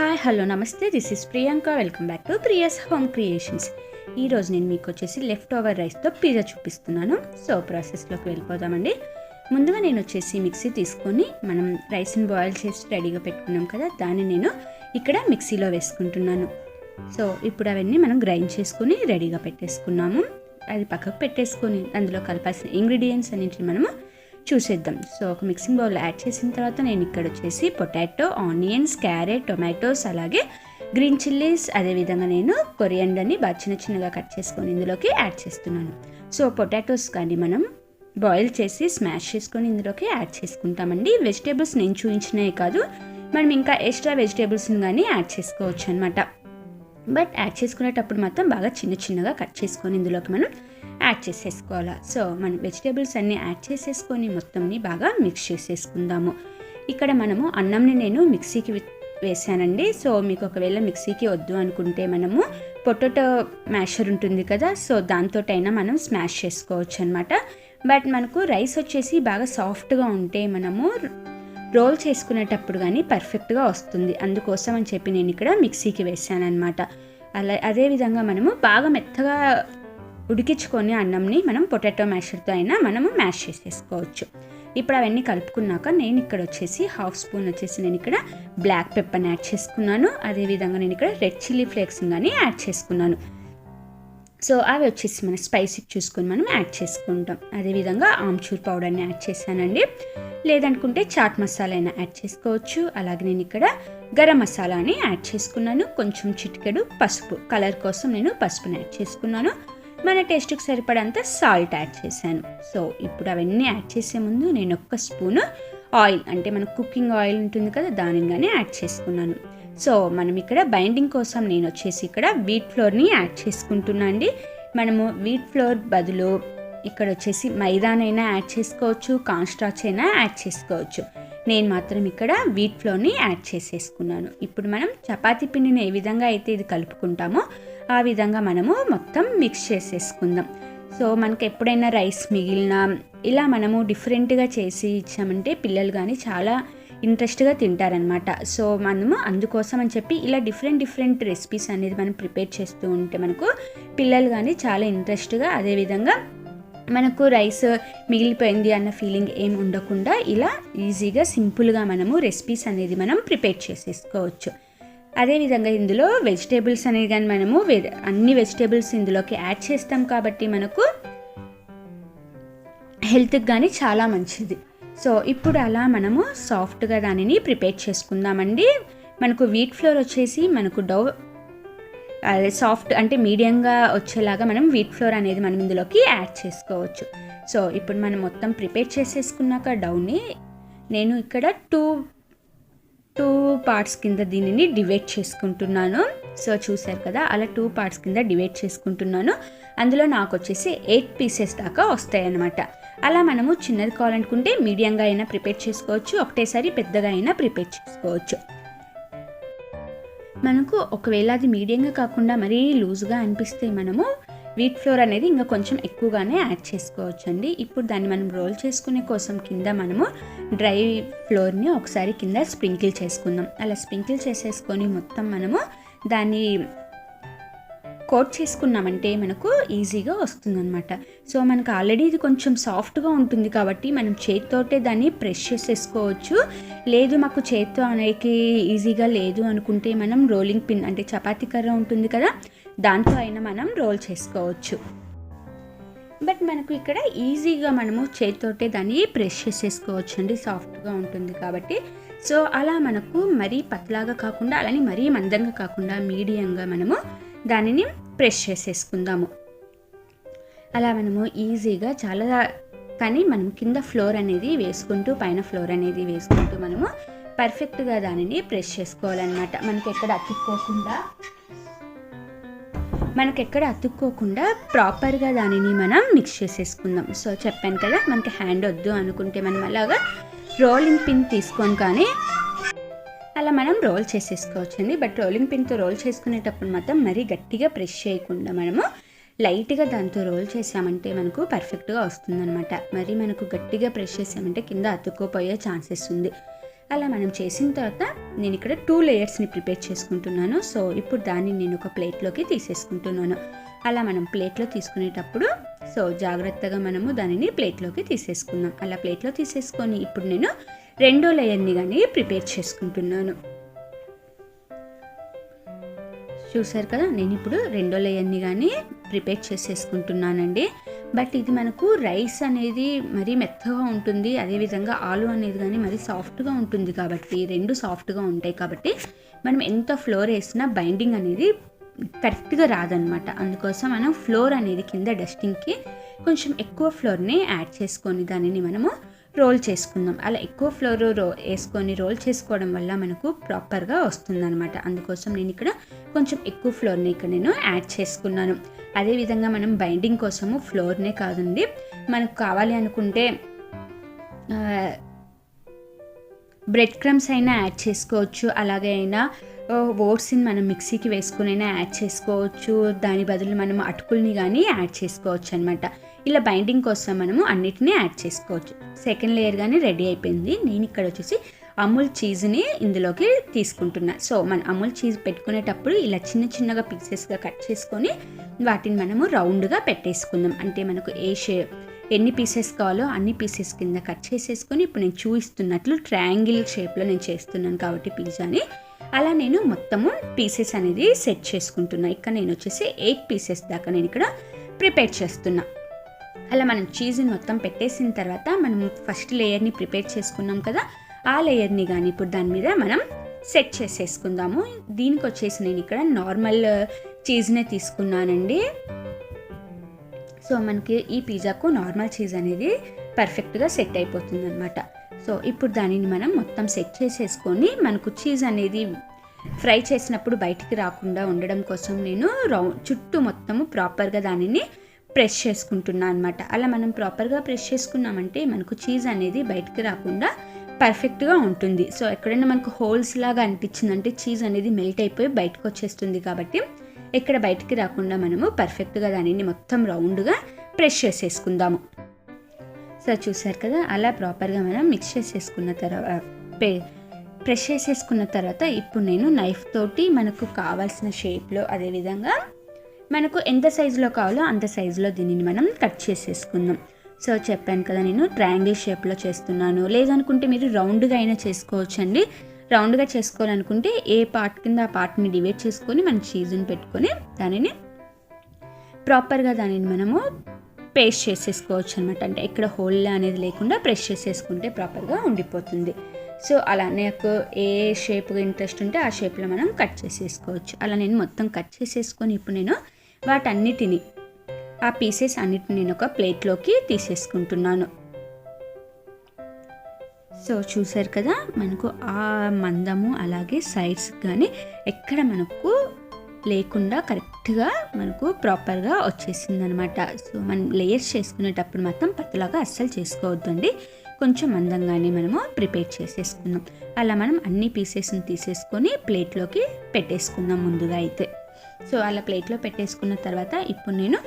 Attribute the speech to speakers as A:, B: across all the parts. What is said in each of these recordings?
A: Hi hello నమస్తే, this is Priyanka. Welcome back to Priya's home creations. ఈరోజు నేను మీకు వచ్చేసి లెఫ్ట్ ఓవర్ రైస్తో పిజ్జా చూపిస్తున్నాను. సో ప్రాసెస్లోకి వెళ్ళిపోదామండి. ముందుగా నేను వచ్చేసి మిక్సీ తీసుకొని మనం రైస్ని బాయిల్ చేసి రెడీగా పెట్టుకున్నాం కదా, దాన్ని నేను ఇక్కడ మిక్సీలో వేసుకుంటున్నాను. సో ఇప్పుడు అవన్నీ మనం గ్రైండ్ చేసుకుని రెడీగా పెట్టేసుకున్నాము. అది పక్కకు పెట్టేసుకొని అందులో కలపాల్సిన ఇంగ్రీడియంట్స్ అన్నింటిని మనము చూసేద్దాం. సో ఒక మిక్సింగ్ బౌల్ యాడ్ చేసిన తర్వాత నేను ఇక్కడ వచ్చేసి పొటాటో, ఆనియన్స్, క్యారెట్, టొమాటోస్, అలాగే గ్రీన్ చిల్లీస్, అదేవిధంగా నేను కొరియాండర్ని బాగా చిన్నగా కట్ చేసుకొని ఇందులోకి యాడ్ చేస్తున్నాను. సో పొటాటోస్ కానీ మనం బాయిల్ చేసి స్మాష్ చేసుకొని ఇందులోకి యాడ్ చేసుకుంటామండి. వెజిటేబుల్స్ నేను చూపించినవి కాదు, మనం ఇంకా ఎక్స్ట్రా వెజిటేబుల్స్ని కానీ యాడ్ చేసుకోవచ్చు అనమాట. బట్ యాడ్ చేసుకునేటప్పుడు మాత్రం బాగా చిన్నగా కట్ చేసుకొని ఇందులోకి మనం యాడ్ చేసేసుకోవాలి. సో మనం వెజిటేబుల్స్ అన్నీ యాడ్ చేసేసుకొని మొత్తంని బాగా మిక్స్ చేసేసుకుందాము. ఇక్కడ మనము అన్నంని నేను మిక్సీకి వేసానండి. సో మీకు ఒకవేళ మిక్సీకి వద్దు అనుకుంటే మనము పొటాటో మ్యాషర్ ఉంటుంది కదా, సో దాంతోటైనా మనం స్మాష్ చేసుకోవచ్చు అనమాట. బట్ మనకు రైస్ వచ్చేసి బాగా సాఫ్ట్గా ఉంటే మనము రోల్ చేసుకునేటప్పుడు కానీ పర్ఫెక్ట్గా వస్తుంది. అందుకోసం అని చెప్పి నేను ఇక్కడ మిక్సీకి వేసాను అనమాట. అదేవిధంగా మనము బాగా మెత్తగా ఉడికించుకొని అన్నంని మనం పొటాటో మ్యాషర్తో అయినా మనము మ్యాష్ చేసేసుకోవచ్చు. ఇప్పుడు అవన్నీ కలుపుకున్నాక నేను ఇక్కడ వచ్చేసి హాఫ్ స్పూన్ వచ్చేసి నేను ఇక్కడ బ్లాక్ పెప్పర్ని యాడ్ చేసుకున్నాను. అదేవిధంగా నేను ఇక్కడ రెడ్ చిల్లీ ఫ్లేక్స్ కానీ యాడ్ చేసుకున్నాను. సో అవి వచ్చేసి మన స్పైసీకి చూసుకొని మనం యాడ్ చేసుకుంటాం. అదేవిధంగా ఆమ్చూర్ పౌడర్ని యాడ్ చేశానండి. లేదనుకుంటే చాట్ మసాలా అయినా యాడ్ చేసుకోవచ్చు. అలాగే నేను ఇక్కడ గరం మసాలాని యాడ్ చేసుకున్నాను. కొంచెం చిటికెడు పసుపు, కలర్ కోసం నేను పసుపుని యాడ్ చేసుకున్నాను. మన టేస్ట్కి సరిపడంత సాల్ట్ యాడ్ చేశాను. సో ఇప్పుడు అవన్నీ యాడ్ చేసే ముందు నేను ఒక్క స్పూను ఆయిల్, అంటే మన కుకింగ్ ఆయిల్ ఉంటుంది కదా, దానిని కానీ యాడ్ చేసుకున్నాను. సో మనం ఇక్కడ బైండింగ్ కోసం నేను వచ్చేసి ఇక్కడ వీట్ ఫ్లోర్ని యాడ్ చేసుకుంటున్నాను అండి. మనము వీట్ ఫ్లోర్ బదులు ఇక్కడ వచ్చేసి మైదానైనా యాడ్ చేసుకోవచ్చు, కార్న్ స్టార్చ్ అయినా యాడ్ చేసుకోవచ్చు. నేను మాత్రం ఇక్కడ వీట్ ఫ్లోర్ని యాడ్ చేసేసుకున్నాను. ఇప్పుడు మనం చపాతీ పిండిని ఏ విధంగా అయితే ఇది కలుపుకుంటామో ఆ విధంగా మనము మొత్తం మిక్స్ చేసేసుకుందాం. సో మనకి ఎప్పుడైనా రైస్ మిగిలినా ఇలా మనము డిఫరెంట్గా చేసి ఇచ్చామంటే పిల్లలు కానీ చాలా ఇంట్రెస్ట్గా తింటారనమాట. సో మనము అందుకోసం అని చెప్పి ఇలా డిఫరెంట్ రెసిపీస్ అనేది మనం ప్రిపేర్ చేస్తూ ఉంటే మనకు పిల్లలు కానీ చాలా ఇంట్రెస్ట్గా, అదేవిధంగా మనకు రైస్ మిగిలిపోయింది అన్న ఫీలింగ్ ఏం ఉండకుండా ఇలా ఈజీగా సింపుల్గా మనము రెసిపీస్ అనేది మనం ప్రిపేర్ చేసేసుకోవచ్చు. అదేవిధంగా ఇందులో వెజిటేబుల్స్ అనేది కానీ మనము అన్ని వెజిటేబుల్స్ ఇందులోకి యాడ్ చేస్తాం కాబట్టి మనకు హెల్త్కి కానీ చాలా మంచిది. సో ఇప్పుడు అలా మనము సాఫ్ట్గా దానిని ప్రిపేర్ చేసుకుందామండి. మనకు వీట్ ఫ్లోర్ వచ్చేసి మనకు సాఫ్ట్ అంటే మీడియంగా వచ్చేలాగా మనం వీట్ ఫ్లోర్ అనేది మనం ఇందులోకి యాడ్ చేసుకోవచ్చు. సో ఇప్పుడు మనం మొత్తం ప్రిపేర్ చేసేసుకున్నాక డౌని నేను ఇక్కడ టూ పార్ట్స్ కింద దీనిని డివైడ్ చేసుకుంటున్నాను. సో చూసారు కదా, అలా 2 పార్ట్స్ కింద డివైడ్ చేసుకుంటున్నాను. అందులో నాకు వచ్చేసి 8 పీసెస్ దాకా వస్తాయి అన్నమాట. అలా మనము చిన్నది కావాలనుకుంటే మీడియంగా అయినా ప్రిపేర్ చేసుకోవచ్చు, ఒకటేసారి పెద్దగా అయినా ప్రిపేర్ చేసుకోవచ్చు. మనకు ఒకవేళ అది మీడియంగా కాకుండా మరీ లూజ్గా అనిపిస్తే మనము వీట్ ఫ్లోర్ అనేది ఇంకా కొంచెం ఎక్కువగానే యాడ్ చేసుకోవచ్చు అండి. ఇప్పుడు దాన్ని మనం రోల్ చేసుకునే కోసం కింద మనము డ్రై ఫ్లోర్ని ఒకసారి కింద స్ప్రింకిల్ చేసుకుందాం. అలా స్ప్రింకిల్ చేసేసుకొని మొత్తం మనము దాన్ని కోట్ చేసుకున్నామంటే మనకు ఈజీగా వస్తుందన్నమాట. సో మనకు ఆల్రెడీ ఇది కొంచెం సాఫ్ట్గా ఉంటుంది కాబట్టి మనం చేతితోటే దాన్ని ప్రెస్ చేసేసుకోవచ్చు. లేదు మాకు చేతితో అనేది ఈజీగా లేదు అనుకుంటే మనం రోలింగ్ పిన్, అంటే చపాతీ కర్ర ఉంటుంది కదా, దాంతో అయినా మనం రోల్ చేసుకోవచ్చు. బట్ మనకు ఇక్కడ ఈజీగా మనము చేతితోటే దాన్ని ప్రెస్ చేసేసుకోవచ్చు అండి, సాఫ్ట్గా ఉంటుంది కాబట్టి. సో అలా మనకు మరీ పతలాగా కాకుండా అలానే మరీ మందంగా కాకుండా మీడియంగా మనము దానిని ప్రెస్ చేసేసుకుందాము. అలా మనము ఈజీగా కానీ మనం కింద ఫ్లోర్ అనేది వేసుకుంటూ పైన ఫ్లోర్ అనేది వేసుకుంటూ మనము పర్ఫెక్ట్గా దానిని ప్రెస్ చేసుకోవాలన్నమాట. మనకి ఎక్కడ అతుక్కోకుండా ప్రాపర్గా దానిని మనం మిక్స్ చేసేసుకుందాం. సో చెప్పాను కదా, మనకి హ్యాండ్ వద్దు అనుకుంటే మనం అలాగా రోలింగ్ పిన్ తీసుకొని కానీ అలా మనం రోల్ చేసేసుకోవచ్చండి. బట్ రోలింగ్ పిన్తో రోల్ చేసుకునేటప్పుడు మాత్రం మరీ గట్టిగా ప్రెస్ చేయకుండా మనము లైట్గా దాంతో రోల్ చేసామంటే మనకు పర్ఫెక్ట్గా వస్తుందన్నమాట. మరి మనకు గట్టిగా ప్రెస్ చేసామంటే కింద అతుక్కోపోయే ఛాన్సెస్ ఉంది. అలా మనం చేసిన తర్వాత నేను ఇక్కడ 2 లేయర్స్ని ప్రిపేర్ చేసుకుంటున్నాను. సో ఇప్పుడు దాన్ని నేను ఒక ప్లేట్లోకి తీసేసుకుంటున్నాను. అలా మనం ప్లేట్లో తీసుకునేటప్పుడు సో జాగ్రత్తగా మనము దానిని ప్లేట్లోకి తీసేసుకుందాం. అలా ప్లేట్లో తీసేసుకొని ఇప్పుడు నేను 2వ లేయర్ని కానీ ప్రిపేర్ చేసుకుంటున్నాను. చూసారు కదా, నేను ఇప్పుడు 2వ లేయర్ని కానీ ప్రిపేర్ చేసేసుకుంటున్నానండి. బట్ ఇది మనకు రైస్ అనేది మరీ మెత్తగా ఉంటుంది, అదేవిధంగా ఆలు అనేది కానీ మరీ సాఫ్ట్గా ఉంటుంది కాబట్టి, 2 సాఫ్ట్గా ఉంటాయి కాబట్టి మనం ఎంత ఫ్లోర్ వేసినా బైండింగ్ అనేది కరెక్ట్గా రాదనమాట. అందుకోసం మనం ఫ్లోర్ అనేది కింద డస్టింగ్కి కొంచెం ఎక్కువ ఫ్లోర్ని యాడ్ చేసుకొని దానిని మనము రోల్ చేసుకుందాం. అలా ఎక్కువ ఫ్లోర్ వేసుకొని రోల్ చేసుకోవడం వల్ల మనకు ప్రాపర్గా వస్తుందన్నమాట. అందుకోసం నేను ఇక్కడ కొంచెం ఎక్కువ ఫ్లోర్ని ఇక్కడ నేను యాడ్ చేసుకున్నాను. అదేవిధంగా మనం బైండింగ్ కోసము ఫ్లోర్నే కాదండి, మనకు కావాలి అనుకుంటే బ్రెడ్ క్రమ్స్ అయినా యాడ్ చేసుకోవచ్చు, అలాగే అయినా ఓట్స్ని మనం మిక్సీకి వేసుకునైనా యాడ్ చేసుకోవచ్చు, దాని బదులు మనం అటుకుల్ని కానీ యాడ్ చేసుకోవచ్చు అనమాట. ఇలా బైండింగ్ కోసం మనము అన్నిటినీ యాడ్ చేసుకోవచ్చు. సెకండ్ లేయర్ కానీ రెడీ అయిపోయింది. నేను ఇక్కడ వచ్చేసి అమూల్ చీజ్ని ఇందులోకి తీసుకుంటున్నా. సో మన అమూల్ చీజ్ పెట్టుకునేటప్పుడు ఇలా చిన్న చిన్నగా పీసెస్గా కట్ చేసుకొని వాటిని మనము రౌండ్గా పెట్టేసుకుందాం. అంటే మనకు ఎన్ని పీసెస్ కావాలో అన్ని పీసెస్ కింద కట్ చేసేసుకొని ఇప్పుడు నేను చూపిస్తున్నట్లు ట్రయాంగిల్ షేప్లో నేను చేస్తున్నాను కాబట్టి పిజ్జాని అలా నేను మొత్తము పీసెస్ అనేది సెట్ చేసుకుంటున్నా. ఇక్కడ నేను వచ్చేసి 8 పీసెస్ దాకా నేను ఇక్కడ ప్రిపేర్ చేస్తున్నా. అలా మనం చీజ్ని మొత్తం పెట్టేసిన తర్వాత మనం ఫస్ట్ లేయర్ని ప్రిపేర్ చేసుకున్నాం కదా, ఆ లేయర్ని కానీ ఇప్పుడు దాని మీద మనం సెట్ చేసేసుకుందాము. దీనికి వచ్చేసి నేను ఇక్కడ నార్మల్ చీజ్నే తీసుకున్నానండి. సో మనకి ఈ పిజ్జాకు నార్మల్ చీజ్ అనేది పర్ఫెక్ట్గా సెట్ అయిపోతుంది అనమాట. సో ఇప్పుడు దానిని మనం మొత్తం సెట్ చేసేసుకొని మనకు చీజ్ అనేది ఫ్రై చేసినప్పుడు బయటికి రాకుండా ఉండడం కోసం నేను చుట్టూ మొత్తము ప్రాపర్గా దానిని ప్రెస్ చేసుకుంటున్నాను అనమాట. అలా మనం ప్రాపర్గా ప్రెస్ చేసుకున్నామంటే మనకు చీజ్ అనేది బయటికి రాకుండా పర్ఫెక్ట్గా ఉంటుంది. సో ఎక్కడైనా మనకు హోల్స్ లాగా అనిపించిందంటే చీజ్ అనేది మెల్ట్ అయిపోయి బయటకు వచ్చేస్తుంది కాబట్టి ఎక్కడ బయటికి రాకుండా మనము పర్ఫెక్ట్గా దానిని మొత్తం రౌండ్గా ప్రెస్ చేసేసుకుందాము. సో చూసారు కదా, అలా ప్రాపర్గా మనం మిక్స్ చేసేసుకున్న తర్వాత ప్రెస్ చేసేసుకున్న తర్వాత ఇప్పుడు నేను నైఫ్ తోటి మనకు కావాల్సిన షేప్లో అదేవిధంగా మనకు ఎంత సైజులో కావాలో అంత సైజులో దీనిని మనం కట్ చేసేసుకుందాం. సో చెప్పాను కదా, నేను ట్రయాంగిల్ షేప్లో చేస్తున్నాను. లేదనుకుంటే మీరు రౌండ్గా అయినా చేసుకోవచ్చండి. రౌండ్గా చేసుకోవాలనుకుంటే ఏ పార్ట్ కింద ఆ పార్ట్ని డివైడ్ చేసుకొని మనం చీజ్ని పెట్టుకొని దానిని ప్రాపర్గా దానిని మనము పేస్ట్ చేసేసుకోవచ్చు అనమాట. అంటే ఇక్కడ హోల్ అనేది లేకుండా ప్రెస్ చేసేసుకుంటే ప్రాపర్గా ఉండిపోతుంది. సో అలా నాకు ఏ షేప్ ఇంట్రెస్ట్ ఉంటే ఆ షేప్లో మనం కట్ చేసేసుకోవచ్చు. అలా నేను మొత్తం కట్ చేసేసుకొని ఇప్పుడు నేను వాటన్నిటిని ఆ పీసెస్ అన్నిటిని నేను ఒక ప్లేట్లోకి తీసేసుకుంటున్నాను. సో చూసారు కదా, మనకు ఆ మందము అలాగే సైడ్స్ కానీ ఎక్కడ మనకు లేకుండా కరెక్ట్గా మనకు ప్రాపర్గా వచ్చేసింది అనమాట. సో మనం లేయర్స్ చేసుకునేటప్పుడు మాత్రం పతలాగా అస్సలు చేసుకోవద్దండి, కొంచెం మందంగానే మనము ప్రిపేర్ చేసేసుకుందాం. అలా మనం అన్ని పీసెస్ని తీసేసుకొని ప్లేట్లోకి పెట్టేసుకుందాం ముందుగా అయితే. సో అలా ప్లేట్లో పెట్టేసుకున్న తర్వాత ఇప్పుడు నేను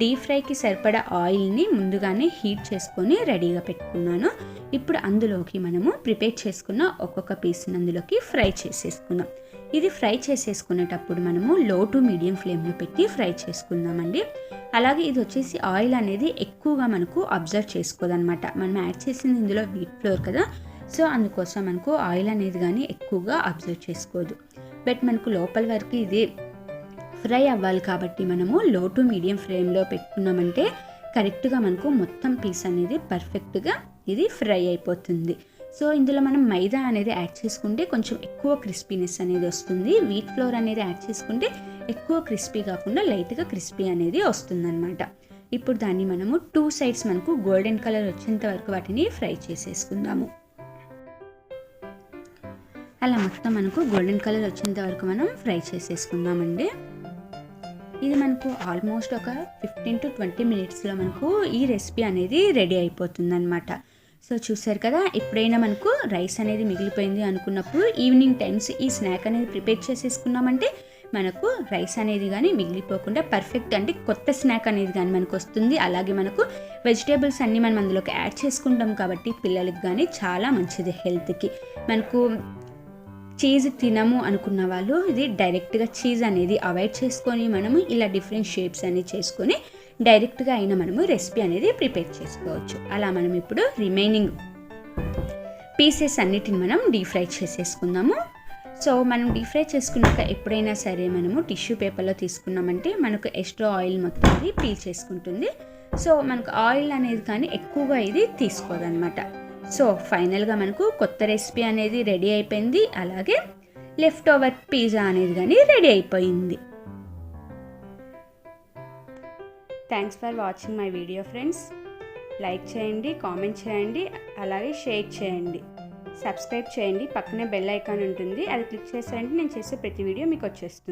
A: డీప్ ఫ్రైకి సరిపడా ఆయిల్ని ముందుగానే హీట్ చేసుకొని రెడీగా పెట్టుకున్నాను. ఇప్పుడు అందులోకి మనము ప్రిపేర్ చేసుకున్న ఒక్కొక్క పీస్ని అందులోకి ఫ్రై చేసేసుకుందాం. ఇది ఫ్రై చేసేసుకునేటప్పుడు మనము లో టు మీడియం ఫ్లేమ్లో పెట్టి ఫ్రై చేసుకుందామండి. అలాగే ఇది వచ్చేసి ఆయిల్ అనేది ఎక్కువగా మనకు అబ్జర్వ్ చేసుకోదన్నమాట. మనం యాడ్ చేసింది ఇందులో వీట్ ఫ్లోర్ కదా, సో అందుకోసం మనకు ఆయిల్ అనేది కానీ ఎక్కువగా అబ్జర్వ్ చేసుకోదు. బట్ మనకు లోపల వరకు ఇది ఫ్రై అవ్వాలి కాబట్టి మనము లో టు మీడియం ఫ్లేమ్లో పెట్టుకున్నామంటే కరెక్ట్గా మనకు మొత్తం పీస్ అనేది పర్ఫెక్ట్గా ఇది ఫ్రై అయిపోతుంది. సో ఇందులో మనం మైదా అనేది యాడ్ చేసుకుంటే కొంచెం ఎక్కువ క్రిస్పీనెస్ అనేది వస్తుంది. వీట్ ఫ్లోర్ అనేది యాడ్ చేసుకుంటే ఎక్కువ క్రిస్పీ కాకుండా లైట్గా క్రిస్పీ అనేది వస్తుందన్నమాట. ఇప్పుడు దాన్ని మనము 2 సైడ్స్ మనకు గోల్డెన్ కలర్ వచ్చేంత వరకు వాటిని ఫ్రై చేసేసుకుందాము. అలా మొత్తం మనకు గోల్డెన్ కలర్ వచ్చేంత వరకు మనం ఫ్రై చేసేసుకుందామండి. ఇది మనకు ఆల్మోస్ట్ ఒక 15 to 20 మినిట్స్లో మనకు ఈ రెసిపీ అనేది రెడీ అయిపోతుంది అనమాట. సో చూసారు కదా, ఎప్పుడైనా మనకు రైస్ అనేది మిగిలిపోయింది అనుకున్నప్పుడు ఈవినింగ్ టైమ్స్ ఈ స్నాక్ అనేది ప్రిపేర్ చేసేసుకున్నామంటే మనకు రైస్ అనేది కానీ మిగిలిపోకుండా పర్ఫెక్ట్ అంటే కొత్త స్నాక్ అనేది కానీ మనకు వస్తుంది. అలాగే మనకు వెజిటేబుల్స్ అన్నీ మనం అందులోకి యాడ్ చేసుకుంటాం కాబట్టి పిల్లలకి కానీ చాలా మంచిది హెల్త్కి. మనకు చీజ్ తినము అనుకున్న వాళ్ళు ఇది డైరెక్ట్గా చీజ్ అనేది అవాయిడ్ చేసుకొని మనము ఇలా డిఫరెంట్ షేప్స్ అనేవి చేసుకొని డైరెక్ట్గా అయినా మనము రెసిపీ అనేది ప్రిపేర్ చేసుకోవచ్చు. అలా మనం ఇప్పుడు రిమైనింగ్ పీసెస్ అన్నిటిని మనం డీప్ ఫ్రై చేసేసుకుందాము. సో మనం డీప్ ఫ్రై చేసుకున్నాక ఎప్పుడైనా సరే మనము టిష్యూ పేపర్లో తీసుకున్నామంటే మనకు ఎక్స్ట్రా ఆయిల్ మొత్తం అది పీల్ చేసుకుంటుంది. సో మనకు ఆయిల్ అనేది కానీ ఎక్కువగా ఇది తీసుకోదన్నమాట. సో ఫైనల్గా మనకు కొత్త రెసిపీ అనేది రెడీ అయిపోయింది. అలాగే లెఫ్ట్ ఓవర్ పిజ్జా అనేది కానీ రెడీ అయిపోయింది. Thanks for watching my video friends. Like చేయండి, కామెంట్ చేయండి, అలాగే షేర్ చేయండి, సబ్స్క్రైబ్ చేయండి. పక్కనే బెల్ ఐకాన్ ఉంటుంది, అది క్లిక్ చేశారంటే నేను చేసే ప్రతి వీడియో మీకు వచ్చేస్తుంది.